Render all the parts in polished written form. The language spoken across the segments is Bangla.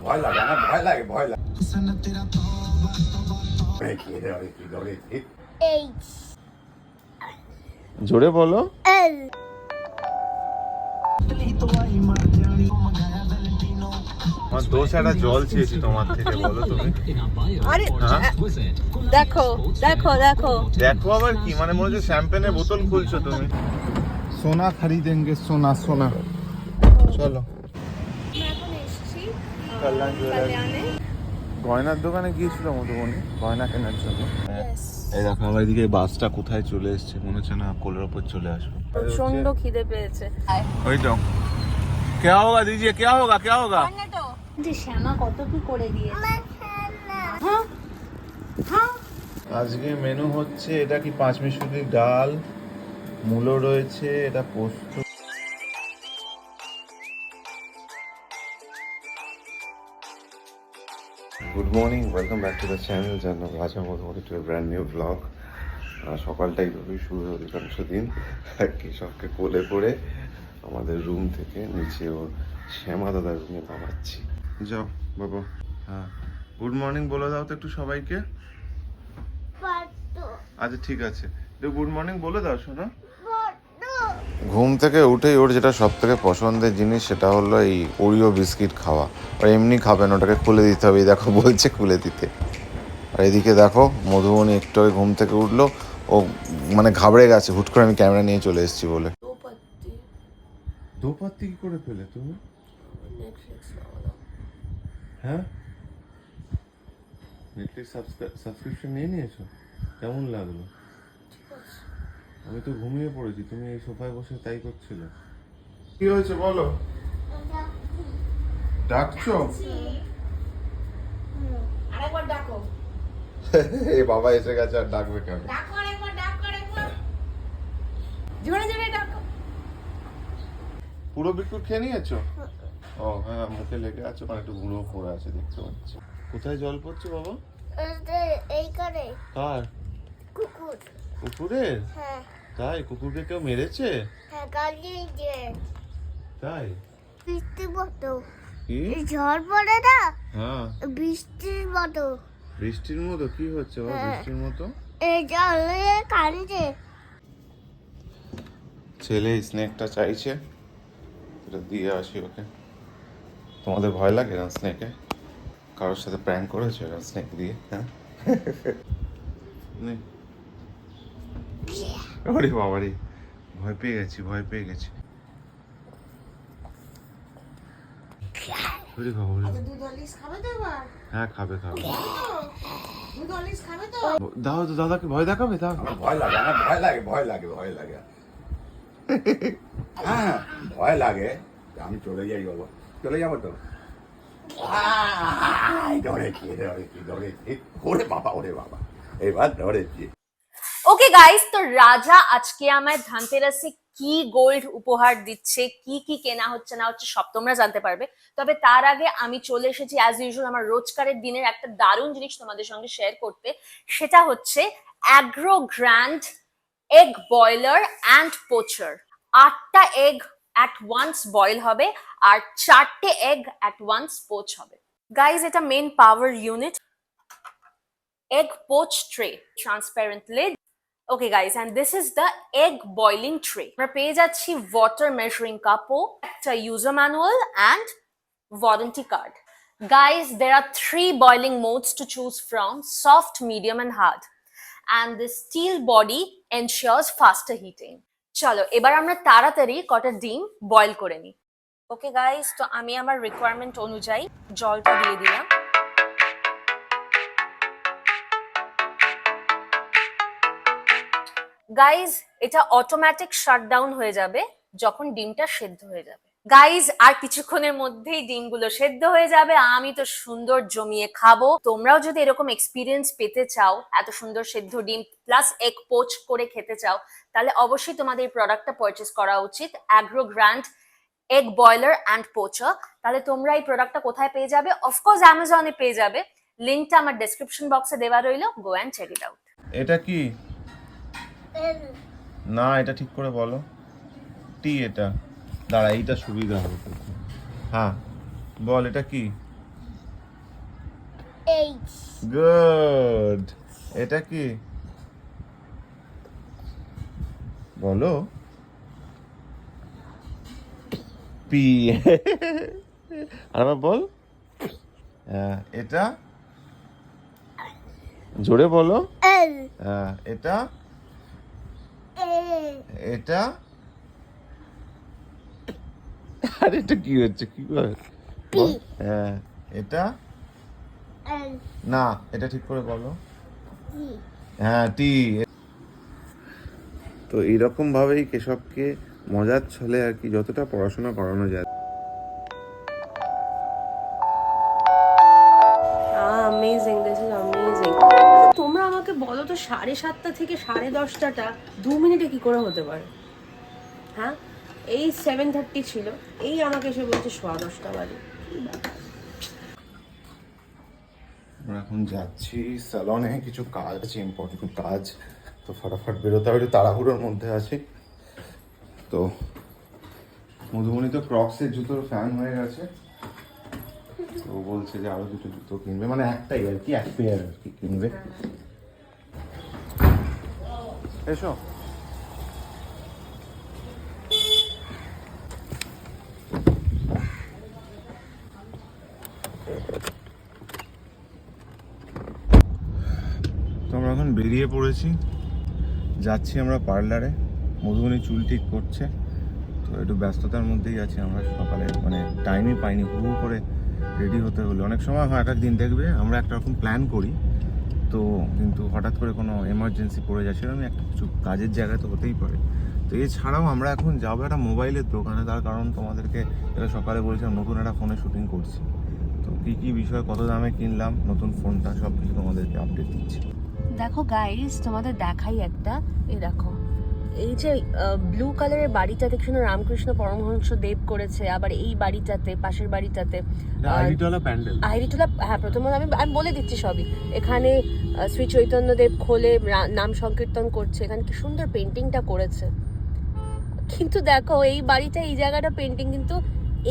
ভয় লাগে না, ভয় লাগে, ভয় লাগে। জোরে বলো। আমার দোষ একটা জল চেয়েছি তোমার থেকে, বলো তুমি। আরে দেখো দেখো দেখো দেখো আবার কি, মানে মনে হচ্ছে শ্যাম্পেনের বোতল খুলছো তুমি। সোনা খরিদেঙ্গে, সোনা সোনা। চলো এখন এসেছি কল্যাণ কল্যাণে। গয়নার দোকানে গিয়েছিল মধুবনী গয়না কেনার জন্য। এই দেখো আমার এদিকে বাসটা কোথায় চলে এসেছে, মনে হচ্ছে না কোলের ওপর চলে আসবে। প্রচন্ড খিদে পেয়েছে। ওই তো क्या होगा दीजिए, क्या होगा, क्या होगा। যে শ্যামা কত কি করে দিয়েছে। আজকে মেনু হচ্ছে, এটা কি পাঁচমিশালি ডাল, মূলো রয়েছে, এটা পোস্ত। Good morning, welcome back to the channel জানো রাজা Madhumati to a brand new blog. সকালটা এইভাবেই শুরু হলো অধিকাংশ দিন কেশবকে কোলে করে আমাদের রুম থেকে নিচে ওর শ্যামা দাদার রুমে নামাচ্ছি। যাও বাবা। হ্যাঁ, গুড মর্নিং বলে দাও তো একটু সবাইকে। আচ্ছা ঠিক আছে, একটু গুড মর্নিং বলে দাও শোনা। ঘুম থেকে উঠেই ওর যেটা সব থেকে পছন্দের জিনিস সেটা হলো এই ওরিও বিস্কিট খাওয়া। আর এমনি খাবে না, ওটাকে খুলে দিতে হবে। দেখো বলছে খুলে দিতে। আর এদিকে দেখো মধুবনী একটু আগে ঘুম থেকে উঠলো, ও মানে ঘাবড়ে গেছে হুট করে আমি ক্যামেরা নিয়ে চলে এসেছি বলে। দোপাত্তি কি করে পেলে তুমি? হ্যাঁ, নেটফ্লিক্স সাবস্ক্রিপশন নিয়ে নিয়েছো? কেমন লাগলো? আমি তো ঘুমিয়ে পড়েছি, তুমি এই সোফায় বসে তাই করছিলে। কি হয়েছে বলো? ডাকছো? আরেকবার ডাকো। এই বাবা এসে গেছে, আর ডাকবে কেন? ডাকো আরেকবার, ডাকো আরেকবার। জোরে জোরে ডাকো। পুরো বিস্কুট খেয়ে নিয়েছো? ও হ্যাঁ, মুখে লেগে আছে, মানে একটু গুঁড়ো পড়ে আছে দেখতে পাচ্ছি। কোথায় জল পড়ছে বাবা? এই করে কার? কুকুর। কুকুরের? হ্যাঁ তাই? কুকুরকে কেউ মেরেছে? হ্যাঁ, গালি যে তাই? বৃষ্টির মতো কি? এই ঝড় পড়ে না, হ্যাঁ বৃষ্টির মতো। বৃষ্টির মতো? কি হচ্ছে বাবা বৃষ্টির মতো? এই জলে কানছে। ছেলে স্নেকটা চাইছে, এটা দিয়ে আসি ওকে। তোমাদের ভয় লাগে না স্নেকে? কারোর সাথে প্র্যাঙ্ক করেছো এরকম স্নেক দিয়ে? হ্যাঁ নে। ওরে বাবারে, ভয় পেয়ে গেছি, ভয় পেয়ে গেছি। ওরে বাবা, দুধ হরলিক্স খাবে তো এবার? হ্যাঁ খাবে খাবে। দুধ হরলিক্স খাবে তো? দাও তো, দাদাকে ভয় দেখাবে। দাও। ভয় লাগে না, ভয় লাগে, ভয় লাগে, ভয় লাগে। হ্যাঁ ভয় লাগে, আমি চলে যাই বাবা, চলে যাবো তো। ধরেছি ধরেছি ধরেছি, ওরে বাবা, ওরে বাবা, এবার ধরেছি। ওকে গাইস, তো রাজা আজকে আমায় ধানতেরাসে কি গোল্ড উপহার দিচ্ছে, কি কি কেনা হচ্ছে না হচ্ছে সব তোমরা জানতে পারবে। তবে তার আগে আমি চলে এসেছি অ্যাজ ইউজুয়াল আমার রোজকারের দিনের একটা দারুণ জিনিস তোমাদের সঙ্গে শেয়ার করতে। সেটা হচ্ছে agro grand egg boiler and poacher. 8টা এগ অ্যাট ওয়ান্স বয়েল হবে আর 4টে এগ অ্যাট ওয়ান্স পোচ হবে। গাইজ, এটা main power unit, egg poach tray, transparent lid. Okay guys, and this is the egg boiling tray. আমরা পেয়ে যাচ্ছি water measuring cup, একটা user manual and warranty card. Guys, there are 3 boiling modes to choose from: soft, medium and hard. And the steel body ensures faster heating. চলো এবার আমরা তাড়াতাড়ি কটা ডিম বয়েল করে নিই। ওকে গাইস, তো আমি আমার রিকোয়ারমেন্ট অনুযায়ী জলটা দিয়ে দিলাম। গাইজ, এটা অটোমেটিক শাটডাউন হয়ে যাবে যখন ডিমটা সেদ্ধ হয়ে যাবে। গাইজ, আর কিছুক্ষণের মধ্যেই ডিমগুলো সেদ্ধ হয়ে যাবে, আমি তো সুন্দর জমিয়ে খাবো। তোমরাও যদি এরকম এক্সপিরিয়েন্স পেতে চাও, এত সুন্দর সেদ্ধ ডিম প্লাস এগ পোচ করে খেতে চাও, তাহলে অবশ্যই তোমাদের এই প্রোডাক্টটা পারচেস করা উচিত, agro grand egg boiler and poacher. তাহলে তোমরা এই প্রোডাক্টটা কোথায় পেয়ে যাবে? অফকোর্স অ্যামাজনে পেয়ে যাবে, লিঙ্কটা আমার ডেসক্রিপশন বক্সে দেওয়া রইলো, go and check it out. এটা কি? না, এটা ঠিক করে বলো। টি এটা? দাঁড়া, এইটা সুবিধা হবে। হ্যাঁ বল, এটা কি? Eight good. এটা কি বলো? পি। আর বল। এটা জোরে বলো। এল এটা এ এটা আর এটা কি হচ্ছে? কি বল? পি হ্যাঁ, এটা এল না, এটা ঠিক করে বলো। টি হ্যাঁ, টি। তো এইরকম ভাবেই কেশবকে মজার ছলে আর কি যতটা পড়াশোনা করানো যায়। Amazing, this is amazing. তোমরা আমাকে বলো তো 7:30 থেকে 10:30টা 2 মিনিটে কি করে হতে পারে? হ্যাঁ, এই 7:30 ছিল, এই আমাকে এসে বলছে 10:15 বাজে। কি ব্যাপার? আমরা এখন যাচ্ছি স্যালনে, কিছু কাজ আছে, ইম্পর্টেন্ট কাজ। তো ফটাফট বেরোতে হবে, একটু তাড়াহুড়োর মধ্যে আছি। তো মধুমণি তো ক্রক্সের জুতোর ফ্যান হয়ে গেছে, তো বলছে যে আরো দুটো জুতো কিনবে, মানে একটাই আর কি, এক পেয়ার আর কি কিনবে। এসো। তো আমরা এখন বেরিয়ে পড়েছি, যাচ্ছি আমরা পার্লারে। মধুবনী চুল ঠিক করছে, তো একটু ব্যস্ততার মধ্যেই আছি আমরা। সকালে মানে টাইমই পাইনি, হু করে রেডি হতে হলো। অনেক সময় হয় এক এক দিন দেখবে আমরা একটা রকম প্ল্যান করি, তো কিন্তু হঠাৎ করে কোনো এমার্জেন্সি পড়ে যায়, সেরকমই একটা কিছু কাজের জায়গায় তো হতেই পারে। তো এছাড়াও আমরা এখন যাবো একটা মোবাইলের দোকানে, তার কারণ তোমাদেরকে এটা সকালে বলছিলাম নতুন একটা ফোনে শুটিং করছি। তো কী কী বিষয়, কত দামে কিনলাম নতুন ফোনটা, সব কিছু তোমাদেরকে আপডেট দিচ্ছি। দেখো গাইস, তোমাদের দেখাই একটা, এই দেখো, এই যে ব্লু কালারের বাড়িটাতে কি সুন্দর রামকৃষ্ণ পরমহংস দেব করেছে, আবার এই বাড়িটাতে, পাশের বাড়িটাতে প্যান্ডেল, আইরিটোলা। হ্যাঁ, প্রথমত আমি বলে দিচ্ছি সবই। এখানে শ্রী চৈতন্যদেব খোলে নাম সংকীর্তন করছে, এখানে কি সুন্দর পেন্টিংটা করেছে। কিন্তু দেখো এই বাড়িটা, এই জায়গাটা পেন্টিং, কিন্তু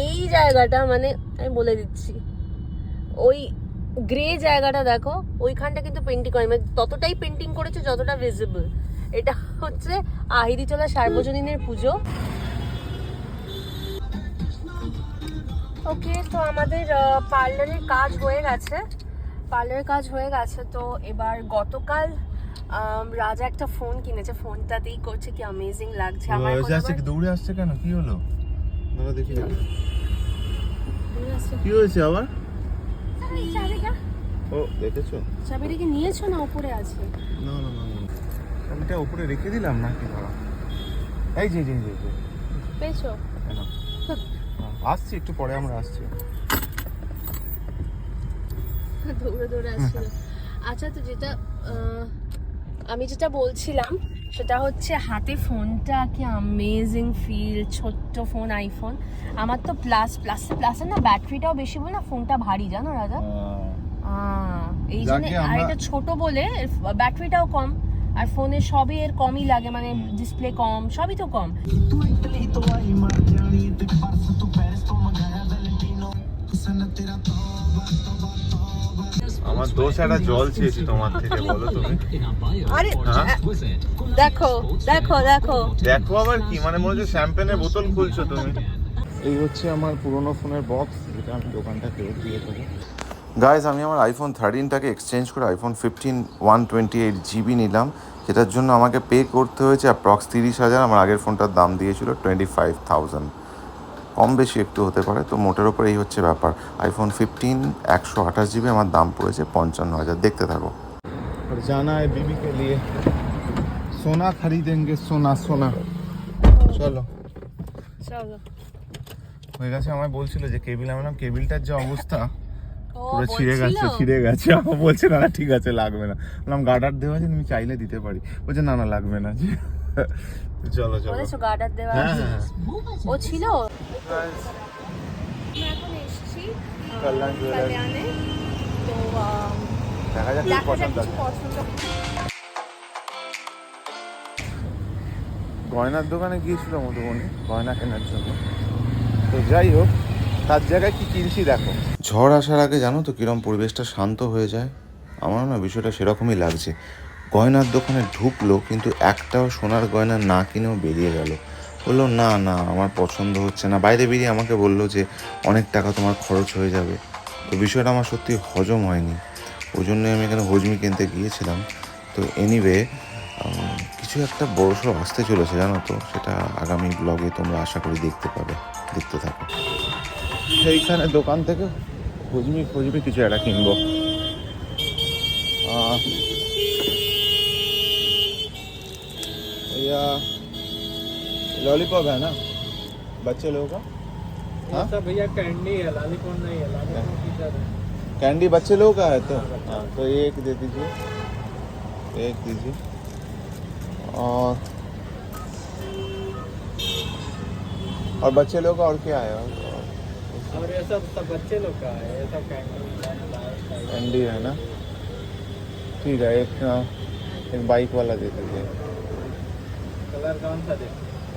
এই জায়গাটা মানে আমি বলে দিচ্ছি, ওই গ্রে জায়গাটা দেখো, ওইখানটা কিন্তু পেন্টিং করে, মানে ততটাই পেন্টিং করেছে যতটা ভিজিবল। এটা হচ্ছে আহিরিটোলা সার্বজনীনের পুজো। ওকে, তো আমাদের পার্লারের কাজ হয়ে গেছে। তো এবার গতকাল রাজা একটা ফোন কিনেছে, ফোনটাতেই করছে কি অ্যামেজিং লাগছে আমার। দৌড়ে আসছে কেন? কি হলো? দাঁড়া দেখি। দৌড়ে আসছে। কি হয়েছে আবার? এই চাবিটা, ও দেখেছো? চাবিটা কি নিয়েছো না উপরে আছে? না না না, চাবিটা উপরে রেখে দিলাম নাকি? ধরা এই যে যে যে যে পেয়েছো? কেন? আসছি একটু পরে, আমরা আসছি। দৌড়ে আসছিল। আচ্ছা, তো যেটা আমি যেটা বলছিলাম সেটা হচ্ছে হাতে ফোনটা কি অ্যামেজিং ফিল, ছোট্ট ফোন, আইফোন। আমার তো প্লাসের না ব্যাটারিটাও বেশি বলে না, ফোনটা ভারী, জানো রাজা? এই জন্য। আর এটা ছোট বলে ব্যাটারিটাও কম, আর ফোনে সবই এর কমই লাগে, মানে ডিসপ্লে কম, সবই তো কম। আমার দোষ, একটা জল চেয়েছি তোমার থেকে, বলো তুমি। আরে দেখো দেখো দেখো দেখো আবার কি, মানে মনে হচ্ছে শ্যাম্পেনের বোতল খুলছো তুমি। এই হচ্ছে আমার পুরনো ফোনের বক্স, যেটা আমি দোকানটা ফেরত দিয়ে দেবো। গাইজ, আমি আমার আইফোন 13টাকে এক্সচেঞ্জ করে আইফোন 15 128 GB নিলাম, যেটার জন্য আমাকে পে করতে হয়েছে অ্যাপ্রক্স 30,000। আমার আগের ফোনটার দাম দিয়েছিল 25,000, কম বেশি একটু হতে পারে। তো মোটের ওপর এই হচ্ছে ব্যাপার। আইফোন 15 128 GB আমার দাম পড়েছে 55,000। দেখতে থাকো। জানা है बीबी के लिए सोना खरीदेंगे, सोना सोना। চলো চলো। হয়ে গেছে। আমায় বলছিল যে কেবিল, আমার নাম কেবিলটার যে অবস্থা ও পুরো ছিঁড়ে গেছে। আমার বলছে না না ঠিক আছে, লাগবে না। বললাম গার্ডার দেওয়া আছে, তুমি চাইলে দিতে পারি। বলছে না না লাগবে না। চলো চলো। বলেছো গার্ডার দেওয়া হ্যাঁ আছে? হ্যাঁ ও ছিল। আমি এখন এসেছি কল্যাণ জুয়েলার্স। কল্যাণে। তো দেখা যাক কি দেখা যাক পছন্দ কিছু আছে। পছন্দ। গয়নার দোকানে গিয়েছিল মধুবনী গয়না কেনার জন্য। তো যাই হোক, তার জায়গায় কি কিনছি দেখো। ঝড় আসার আগে জানো তো কিরম পরিবেশটা শান্ত হয়ে যায়, আমার না বিষয়টা সেরকমই লাগছে। গয়নার দোকানে ঢুকলো কিন্তু একটাও সোনার গয়না না কিনেও বেরিয়ে গেল। বললো না না আমার পছন্দ হচ্ছে না, বাইরে বেরিয়ে আমাকে বললো যে অনেক টাকা তোমার খরচ হয়ে যাবে। তো বিষয়টা আমার সত্যি হজম হয়নি, ওই জন্যই আমি এখানে হজমি কিনতে গিয়েছিলাম। তো এনিওয়ে কিছু একটা বড়সড় আসতে চলেছে জানো তো, সেটা আগামী ব্লগে তোমরা আশা করি দেখতে পাবে, দেখতে থাকো। সেইখানে দোকান থেকে হজমি ফজমি কিছু একটা কিনবো। भैया लॉलीपॉप है ना बच्चे लोगों का? हाँ भैया कैंडी है, लॉलीपॉप नहीं है, लॉलीपॉप किधर है? कैंडी बच्चे लोगों का है तो हाँ तो एक दे दीजिए, एक दीजिए। और बच्चे लोगों का और क्या है? और ये सब बच्चे लोग का है, ये सब कैंडी है ना, ठीक है। एक बाइक वाला दे दीजिए। कलर कौन सा दे?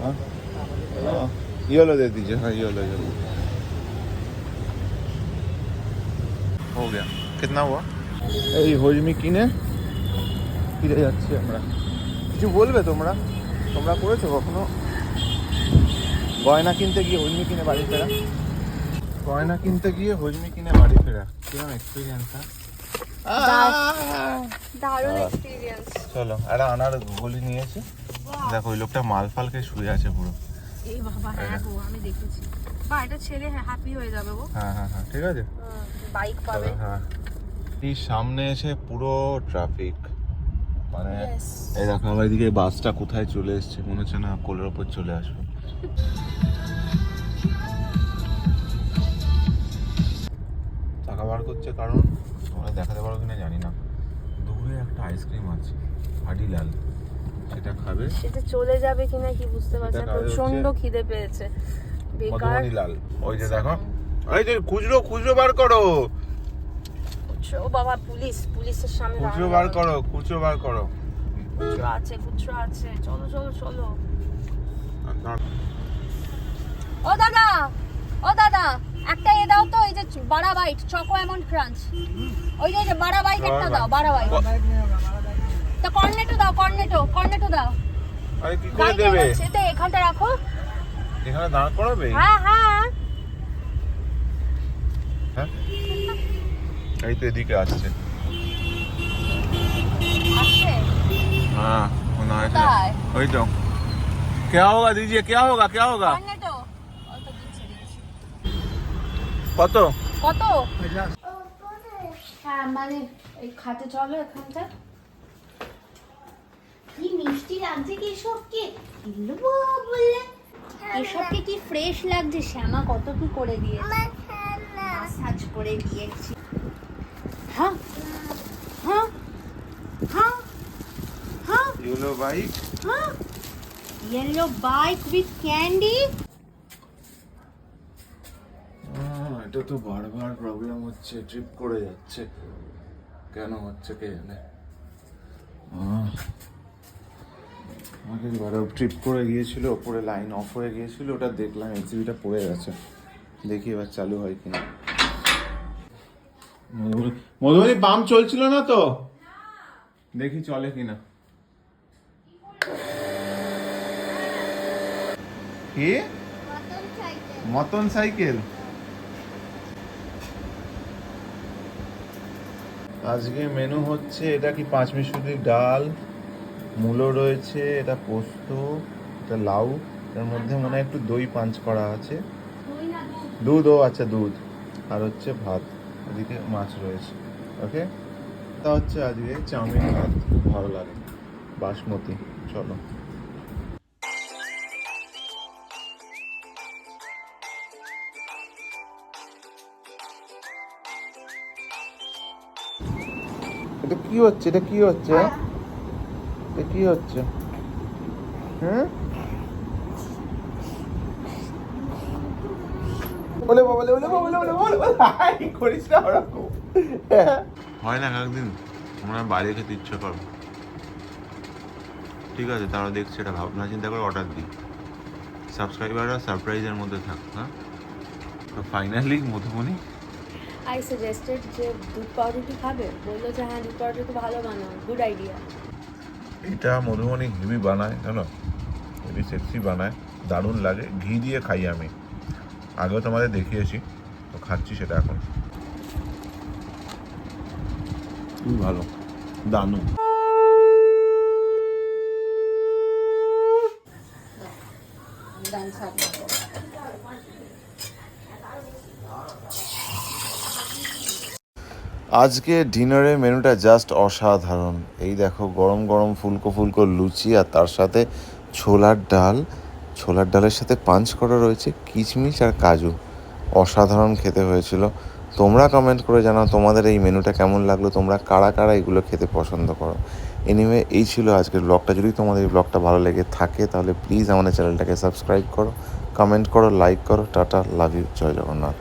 हाँ हाँ येलो दे दीजिए, हाँ येलो येलो हो गया। कितना हुआ? এই হজমি কিনে ফিরে যাচ্ছি আমরা। কিছু বলবে তোমরা? তোমরা করেছো কখনো গয়না কিনতে গিয়ে হজমি কিনে বাড়ি ফেরা? গয়না কিনতে গিয়ে হজমি কিনে বাড়ি ফেরা কিরকম এক্সপিরিয়েন্স? দারুণ এক্সপিরিয়েন্স। চলো একটা আনার গলি নিয়েছি, দেখো ওই লোকটা মাল ফাল খেয়ে শুয়ে আছে পুরো। এই বাবা হ্যাঁ গো আমি দেখেছি। বা এটা ছেলে হ্যাপি হয়ে যাবে গো। হ্যাঁ হ্যাঁ হ্যাঁ ঠিক আছে, বাইক পাবে। হ্যাঁ এই সামনে এসে পুরো ট্রাফিক, মানে এই দেখো আমার এদিকে বাসটা কোথায় চলে এসছে, মনে হচ্ছে না কোলের ওপর চলে আসবে। টাকা বার করছে কারণ তোমরা দেখাতে পারো কিনা জানি না, দূরে একটা আইসক্রিম আছে হাডিলাল, সেটা খাবে। সেটা চলে যাবে কিনা কি বুঝতে পারছি না, প্রচন্ড খিদে পেয়েছে। বেকার লাল ওই যে দেখো, এই যে খুচরো খুচরো বার করো, ও বাবা পুলিশের সামনে খুচরো বার করো, খুচরো বার করো। খুচরো আছে চলো চলো চলো। ও দাদা একটা এ দাও তো, এই যে বাড়া বাইট চকো অ্যামন্ড ক্রাঞ্চ, ওই যে বাড়া বাইট একটা দাও, বাড়া বাইট। তো কর্নেটো দাও। আরে কি করে দেবে? সেটা এখানটা রাখো, এখানে দাঁড় করাবে? হ্যাঁ হ্যাঁ হ্যাঁ এই তো এদিকে আসছে। আসছে हाँ होना है কোথায়? वही तो क्या होगा दीजिए, क्या होगा কর্নেটো ওই তো দিচ্ছি কত? কত? হ্যাঁ মানে এই খাতে চলো এখানটা। কি মিষ্টি লাগছে কেশবকে, এলো বললে এসবকে কি ফ্রেশ লাগছে, শ্যামা কত কি করে দিয়েছে, মাসাজ করে দিয়েছি। হ্যাঁ হ্যাঁ হ্যাঁ হ্যাঁ ইউলো বাইক, হ্যাঁ yellow bike with candy। এটা তো বারবার প্রবলেম হচ্ছে, ট্রিপ করে যাচ্ছে, কেন হচ্ছে কে জানে। আমাকে এবারে ট্রিপ করে গিয়েছিল, ওপরে লাইন অফ হয়ে গিয়েছিল, ওটা দেখলাম এলসিবিটা পড়ে গেছে, দেখি এবার চালু হয় কিনা। মধুবনী পাম্প চলছিল না তো, দেখি চলে কিনা। কি মতন সাইকেল? আজকে মেনু হচ্ছে এটা কি 5 মিশরি ডাল, মূলো রয়েছে, এটা পোস্ত, এটা লাউ, এর মধ্যে মনে হয় একটু দই পাঞ্চ করা আছে, দুধ, ও আচ্ছা দুধ, আর হচ্ছে ভাত, এদিকে মাছ রয়েছে। ওকে তা হচ্ছে আজকে চাউমিন ভাত, ভালো লাগে বাসমতি। চলো এটা কি হচ্ছে, এটা কি হচ্ছে, এটা কি হচ্ছে? হ্যাঁ বলে বাবা, করিস না ওরকম, হয় না একদিন আমরা বাইরে খেতে ইচ্ছে করো, ঠিক আছে তারা দেখছে, এটা ভাবনা চিন্তা করে অর্ডার দিই, সাবস্ক্রাইবাররা সারপ্রাইজের মধ্যে থাক। হ্যাঁ তো ফাইনালি মধুবনী আই সাজেস্টেড যে দুধ পাউরুটি খাবে, বললো যে হ্যাঁ দুধ পাউরুটি তো ভালো বানাও, গুড আইডিয়া। এটা মধুবনী হেভি বানায়, জানো, হেভি সেক্সি বানায়, দারুণ লাগে। ঘি দিয়ে খাই আমি, আগেও তোমাদের দেখিয়েছি, তো খাচ্ছি সেটা এখন। খুবই ভালো, দারুণ। আজকে ডিনারের মেনুটা জাস্ট অসাধারণ। এই দেখো গরম গরম ফুলকো ফুলকো লুচি, আর তার সাথে ছোলার ডাল, ছোলার ডালের সাথে পাঞ্চ করা রয়েছে কিশমিশ আর কাজু। অসাধারণ খেতে হয়েছিল। তোমরা কমেন্ট করে জানাও তোমাদের এই মেনুটা কেমন লাগলো, তোমরা কারা কারা এগুলো খেতে পছন্দ করো। এনিওয়ে এই ছিল আজকের ব্লগটা। যদি তোমাদের এই ব্লগটা ভালো লেগে থাকে তাহলে প্লিজ আমাদের চ্যানেলটাকে সাবস্ক্রাইব করো, কমেন্ট করো, লাইক করো। Tata, love you, Jai Jagannath.